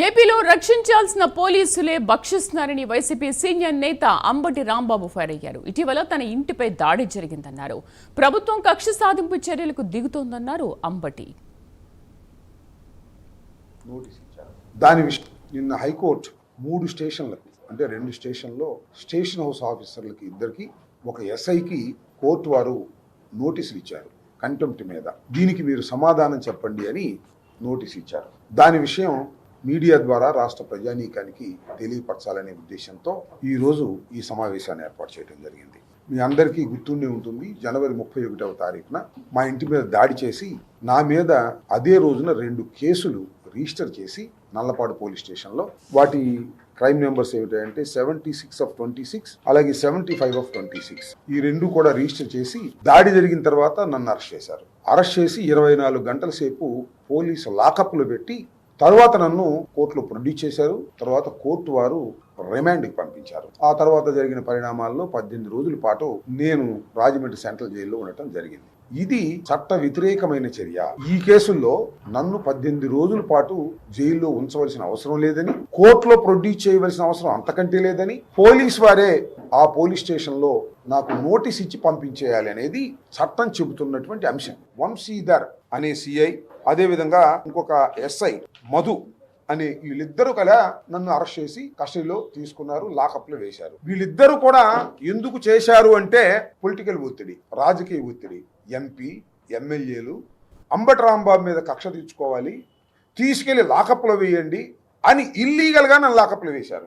ఏపీలో రక్షించాల్సిన పోలీసులే భక్షిస్తున్నారని వైసీపీ సీనియర్ నేత అంబటి రాంబాబు ఫైర్ అయ్యారు. ఇటీవల తన ఇంటిపై దాడి జరిగిందన్నారు. ప్రభుత్వం కక్ష సాధింపు చర్యలకు దిగుతోందన్నారు అంబటి. దాని విషయం నిన్న హైకోర్టు 3 స్టేషన్లకు అంటే 2 స్టేషన్లో స్టేషన్ హౌస్ ఆఫీసర్లకి ఇద్దరికి ఒక ఎస్ఐకి కోర్టు వారు నోటీసులు ఇచ్చారు కంటెంప్ట్ మీద. దీనికి మీరు సమాధానం చెప్పండి అని నోటీస్ ఇచ్చారు. దాని విషయం మీడియా ద్వారా రాష్ట్ర ప్రజానీకానికి తెలియపరచాలనే ఉద్దేశంతో ఈరోజు ఈ సమావేశాన్ని ఏర్పాటు చేయడం జరిగింది. మీ అందరికీ గుర్తుండే ఉంటుంది, జనవరి 31వ తారీఖున మా ఇంటి మీద దాడి చేసి నా మీద అదే రోజున 2 కేసులు రిజిస్టర్ చేసి నల్లపాడు పోలీస్ స్టేషన్లో వాటి క్రైమ్ నెంబర్స్ ఏమిటంటే 76/26 అలాగే 75/26 ఈ 2 కూడా రిజిస్టర్ చేసి దాడి జరిగిన తర్వాత నన్ను అరెస్ట్ చేశారు. అరెస్ట్ చేసి 24 గంటల సేపు పోలీసు లాకప్లో పెట్టి తర్వాత నన్ను కోర్టులో ప్రొడ్యూస్ చేశారు. తర్వాత కోర్టు వారు రిమాండ్కి పంపించారు. ఆ తర్వాత జరిగిన పరిణామాల్లో 18 రోజుల పాటు నేను రాజమండ్రి సెంట్రల్ జైల్లో ఉండటం జరిగింది. ఇది చట్ట వ్యతిరేకమైన చర్య. ఈ కేసుల్లో నన్ను 18 రోజుల పాటు జైల్లో ఉంచవలసిన అవసరం లేదని, కోర్టులో ప్రొడ్యూస్ చేయవలసిన అవసరం అంతకంటే లేదని పోలీస్ వారే ఆ పోలీస్ స్టేషన్లో నాకు నోటీస్ ఇచ్చి పంపించేయాలి అనేది చట్టం చెబుతున్నటువంటి అంశం. వంశీధర్ అనే సిఐ, అదేవిధంగా ఇంకొక ఎస్ఐ మధు అనే వీళ్ళిద్దరూ కలా నన్ను అరెస్ట్ చేసి కస్టడీలో తీసుకున్నారు, లాకప్లో వేశారు. వీళ్ళిద్దరూ కూడా ఎందుకు చేశారు అంటే పొలిటికల్ ఒత్తిడి, రాజకీయ ఒత్తిడి. ఎంపీ ఎమ్మెల్యేలు అంబటి రాంబాబు మీద కక్ష తీర్చుకోవాలి, తీసుకెళ్లి లాకప్లో వేయండి అని ఇల్లీగల్గా నన్ను లాకప్లో వేశారు.